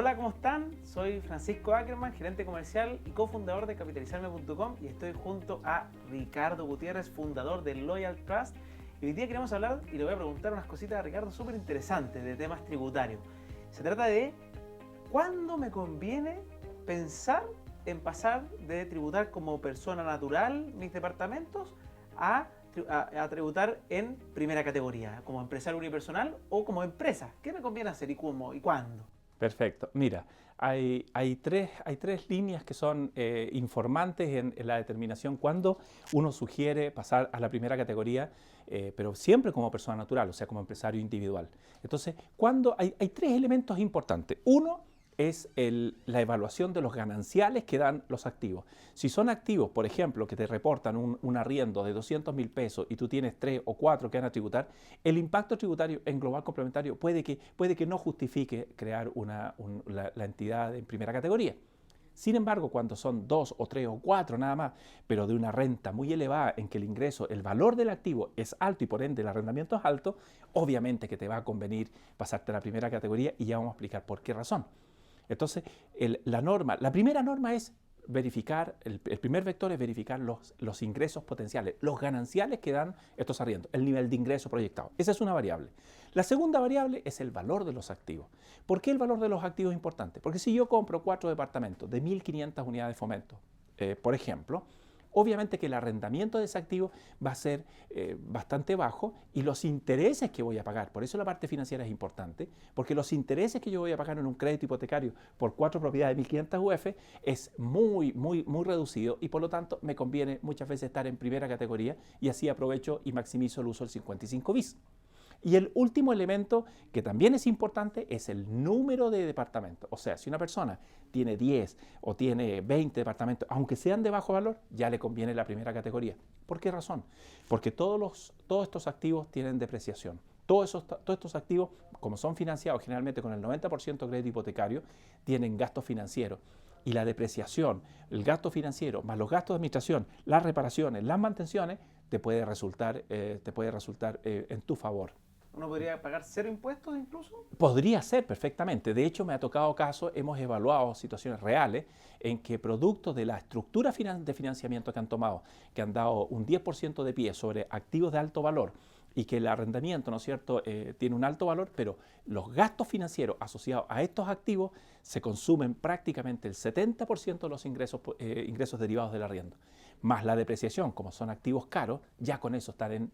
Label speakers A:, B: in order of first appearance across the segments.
A: Hola, ¿cómo están? Soy Francisco Ackerman, gerente comercial y cofundador de capitalizarme.com y estoy junto a Ricardo Gutiérrez, fundador de Loyal Trust. Y hoy día queremos hablar y le voy a preguntar unas cositas a Ricardo súper interesantes de temas tributarios. Se trata de ¿cuándo me conviene pensar en pasar de tributar como persona natural mis departamentos a tributar en primera categoría, como empresario unipersonal o como empresa? ¿Qué me conviene hacer y cómo y cuándo?
B: Perfecto. Mira, hay tres líneas que son informantes en la determinación cuando uno sugiere pasar a la primera categoría, pero siempre como persona natural, o sea, como empresario individual. Entonces, hay tres elementos importantes. Uno es la evaluación de los gananciales que dan los activos. Si son activos, por ejemplo, que te reportan un arriendo de 200.000 pesos y tú tienes 3 o 4 que van a tributar, el impacto tributario en global complementario puede que no justifique crear la entidad en primera categoría. Sin embargo, cuando son 2 o 3 o 4 nada más, pero de una renta muy elevada en que el ingreso, el valor del activo es alto y por ende el arrendamiento es alto, obviamente que te va a convenir pasarte a la primera categoría y ya vamos a explicar por qué razón. Entonces, la primera norma es verificar, el primer vector es verificar los ingresos potenciales, los gananciales que dan estos arriendos, el nivel de ingreso proyectado. Esa es una variable. La segunda variable es el valor de los activos. ¿Por qué el valor de los activos es importante? Porque si yo compro 4 departamentos de 1.500 unidades de fomento, por ejemplo, obviamente que el arrendamiento de ese activo va a ser bastante bajo y los intereses que voy a pagar, por eso la parte financiera es importante, porque los intereses que yo voy a pagar en un crédito hipotecario por 4 propiedades de 1.500 UF es muy reducido y por lo tanto me conviene muchas veces estar en primera categoría y así aprovecho y maximizo el uso del 55 bis. Y el último elemento que también es importante es el número de departamentos. O sea, si una persona tiene 10 o tiene 20 departamentos, aunque sean de bajo valor, ya le conviene la primera categoría. ¿Por qué razón? Porque todos estos activos tienen depreciación. Todos estos activos, como son financiados generalmente con el 90% de crédito hipotecario, tienen gastos financieros. Y la depreciación, el gasto financiero, más los gastos de administración, las reparaciones, las mantenciones, te puede resultar en tu favor.
A: ¿Uno podría pagar cero impuestos incluso?
B: Podría ser perfectamente. De hecho, me ha tocado casos, hemos evaluado situaciones reales en que producto de la estructura de financiamiento que han tomado, que han dado un 10% de pie sobre activos de alto valor y que el arrendamiento, ¿no es cierto?, tiene un alto valor, pero los gastos financieros asociados a estos activos se consumen prácticamente el 70% de los ingresos derivados del arriendo. Más la depreciación, como son activos caros, ya con eso están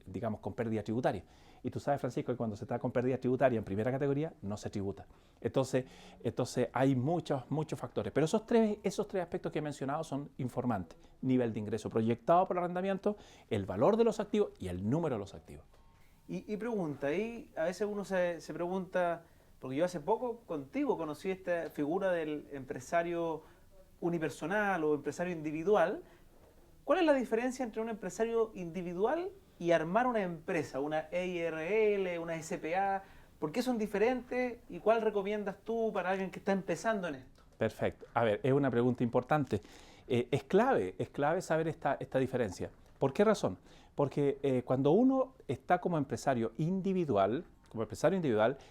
B: digamos, con pérdida tributaria. Y tú sabes, Francisco, que cuando se está con pérdida tributaria en primera categoría, no se tributa. Entonces hay muchos factores. Pero esos tres aspectos que he mencionado son informantes. Nivel de ingreso proyectado por el arrendamiento, el valor de los activos y el número de los activos.
A: Y pregunta, y a veces uno se pregunta, porque yo hace poco contigo conocí esta figura del empresario unipersonal o empresario individual. ¿Cuál es la diferencia entre un empresario individual y armar una empresa, una EIRL, una SPA? ¿Por qué son diferentes y cuál recomiendas tú para alguien que está empezando en esto?
B: Perfecto. A ver, es una pregunta importante. Es clave saber esta diferencia. ¿Por qué razón? Porque cuando uno está como empresario individual,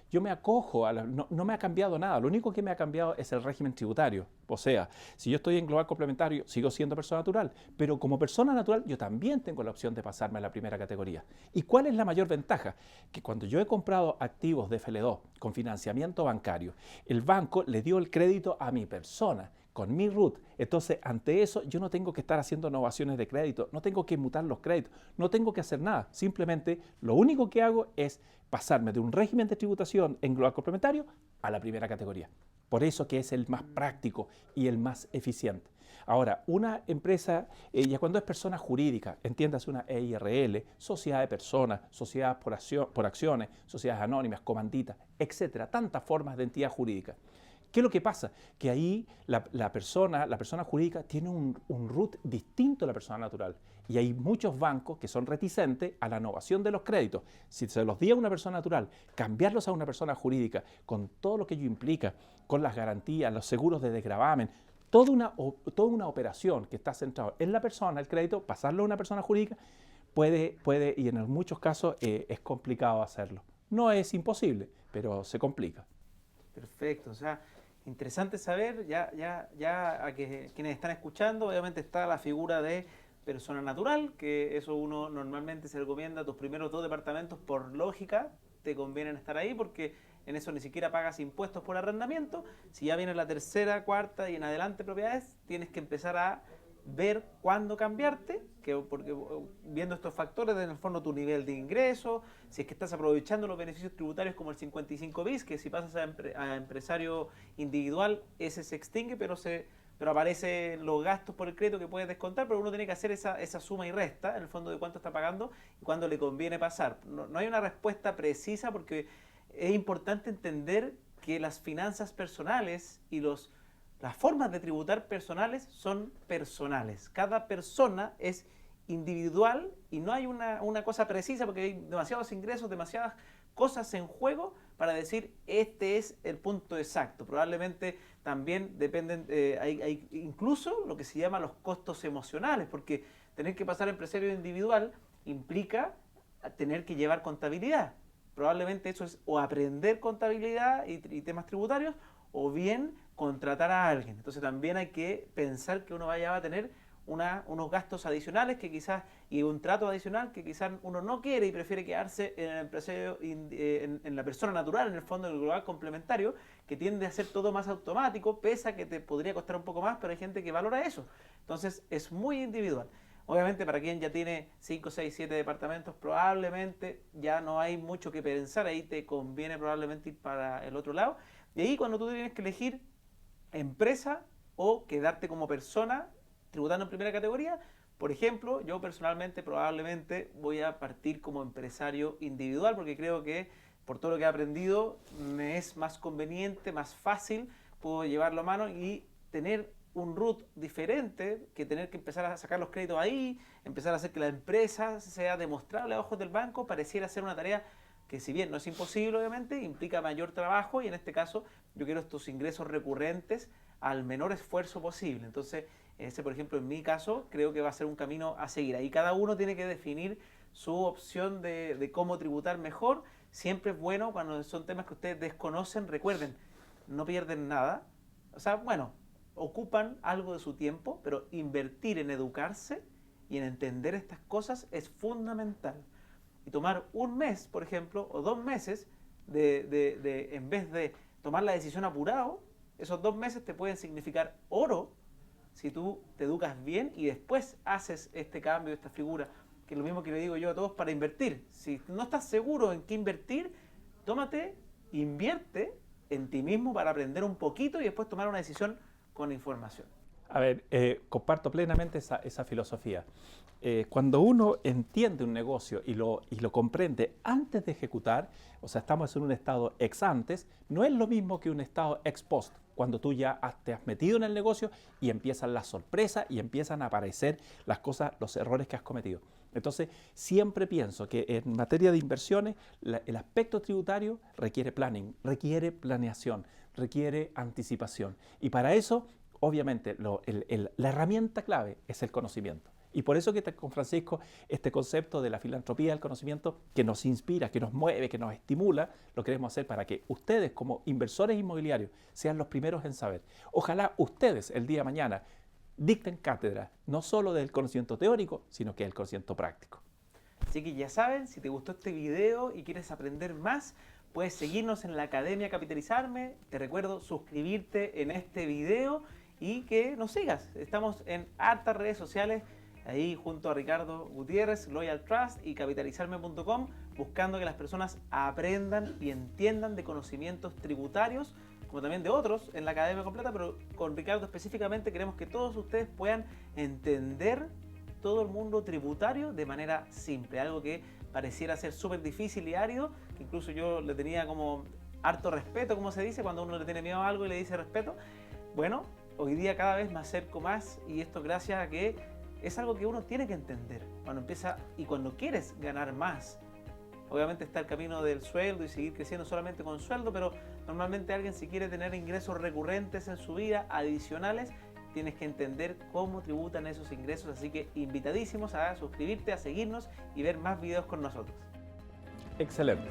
B: yo me acojo no me ha cambiado nada. Lo único que me ha cambiado es el régimen tributario. O sea, si yo estoy en global complementario, sigo siendo persona natural, pero como persona natural yo también tengo la opción de pasarme a la primera categoría. ¿Y cuál es la mayor ventaja? Que cuando yo he comprado activos de FL2 con financiamiento bancario, el banco le dio el crédito a mi persona con mi RUT. Entonces, ante eso, yo no tengo que estar haciendo innovaciones de crédito, no tengo que mutar los créditos, no tengo que hacer nada. Simplemente, lo único que hago es pasarme de un régimen de tributación en global complementario a la primera categoría. Por eso que es el más práctico y el más eficiente. Ahora, una empresa, ya cuando es persona jurídica, entiéndase una EIRL, sociedad de personas, sociedades por acciones, sociedades anónimas, comanditas, etcétera, tantas formas de entidad jurídica. ¿Qué es lo que pasa? Que ahí la persona jurídica tiene un RUT distinto a la persona natural. Y hay muchos bancos que son reticentes a la innovación de los créditos. Si se los di a una persona natural, cambiarlos a una persona jurídica, con todo lo que ello implica, con las garantías, los seguros de desgravamen, toda una operación que está centrada en la persona, el crédito, pasarlo a una persona jurídica, puede y en muchos casos es complicado hacerlo. No es imposible, pero se complica.
A: Perfecto, o sea, interesante saber, ya a que quienes están escuchando, obviamente está la figura de persona natural, que eso uno normalmente se recomienda, tus primeros 2 departamentos por lógica te convienen estar ahí porque en eso ni siquiera pagas impuestos por arrendamiento. Si ya viene la tercera, cuarta y en adelante propiedades, tienes que empezar a ver cuándo cambiarte, porque viendo estos factores, en el fondo tu nivel de ingreso, si es que estás aprovechando los beneficios tributarios como el 55 bis, que si pasas a empresario individual, ese se extingue, pero aparecen los gastos por el crédito que puedes descontar, pero uno tiene que hacer esa suma y resta, en el fondo, de cuánto está pagando y cuándo le conviene pasar. No hay una respuesta precisa porque es importante entender que las finanzas personales y las formas de tributar personales son personales. Cada persona es individual y no hay una cosa precisa porque hay demasiados ingresos, demasiadas cosas en juego para decir este es el punto exacto. Probablemente también dependen, hay incluso lo que se llama los costos emocionales, porque tener que pasar a empresario individual implica tener que llevar contabilidad. Probablemente eso es o aprender contabilidad y temas tributarios o bien contratar a alguien. Entonces también hay que pensar que uno va a tener unos gastos adicionales que quizás y un trato adicional que quizás uno no quiere y prefiere quedarse en el empresario, en la persona natural, en el fondo del global complementario, que tiende a ser todo más automático, pese a que te podría costar un poco más, pero hay gente que valora eso. Entonces es muy individual. Obviamente para quien ya tiene 5, 6, 7 departamentos, probablemente ya no hay mucho que pensar, ahí te conviene probablemente ir para el otro lado. Y ahí cuando tú tienes que elegir empresa o quedarte como persona tributando en primera categoría, por ejemplo, yo personalmente probablemente voy a partir como empresario individual porque creo que por todo lo que he aprendido me es más conveniente, más fácil, puedo llevarlo a mano y tener un root diferente que tener que empezar a sacar los créditos ahí, empezar a hacer que la empresa sea demostrable a ojos del banco, pareciera ser una tarea que si bien no es imposible obviamente, implica mayor trabajo y en este caso yo quiero estos ingresos recurrentes al menor esfuerzo posible. Entonces, ese por ejemplo en mi caso creo que va a ser un camino a seguir. Ahí cada uno tiene que definir su opción de cómo tributar mejor. Siempre es bueno cuando son temas que ustedes desconocen, recuerden, no pierden nada. O sea, bueno, ocupan algo de su tiempo, pero invertir en educarse y en entender estas cosas es fundamental. Y tomar un mes, por ejemplo, o 2 meses, en vez de tomar la decisión apurado, esos 2 meses te pueden significar oro si tú te educas bien y después haces este cambio, esta figura, que es lo mismo que le digo yo a todos para invertir. Si no estás seguro en qué invertir, invierte en ti mismo para aprender un poquito y después tomar una decisión con información.
B: A ver, comparto plenamente esa filosofía. Cuando uno entiende un negocio y lo comprende antes de ejecutar, o sea, estamos en un estado ex antes, no es lo mismo que un estado ex post, cuando tú ya te has metido en el negocio y empiezan las sorpresas y empiezan a aparecer las cosas, los errores que has cometido. Entonces, siempre pienso que en materia de inversiones, el aspecto tributario requiere planning, requiere planeación, requiere anticipación. Y para eso, obviamente, la herramienta clave es el conocimiento. Y por eso que con Francisco este concepto de la filantropía del conocimiento que nos inspira, que nos mueve, que nos estimula, lo queremos hacer para que ustedes como inversores inmobiliarios sean los primeros en saber. Ojalá ustedes el día de mañana dicten cátedra, no solo del conocimiento teórico, sino que del conocimiento práctico.
A: Así que ya saben, si te gustó este video y quieres aprender más, puedes seguirnos en la Academia Capitalizarme. Te recuerdo suscribirte en este video y que nos sigas. Estamos en hartas redes sociales, ahí junto a Ricardo Gutiérrez, Loyal Trust y capitalizarme.com, buscando que las personas aprendan y entiendan de conocimientos tributarios, como también de otros en la Academia Completa, pero con Ricardo específicamente queremos que todos ustedes puedan entender todo el mundo tributario de manera simple, algo que pareciera ser súper difícil y árido, que incluso yo le tenía como harto respeto, como se dice, cuando uno le tiene miedo a algo y le dice respeto. Bueno, hoy día cada vez me acerco más y esto gracias a que es algo que uno tiene que entender cuando empieza y cuando quieres ganar más. Obviamente está el camino del sueldo y seguir creciendo solamente con sueldo, pero normalmente alguien si quiere tener ingresos recurrentes en su vida, adicionales, tienes que entender cómo tributan esos ingresos, así que invitadísimos a suscribirte, a seguirnos y ver más videos con nosotros.
B: Excelente.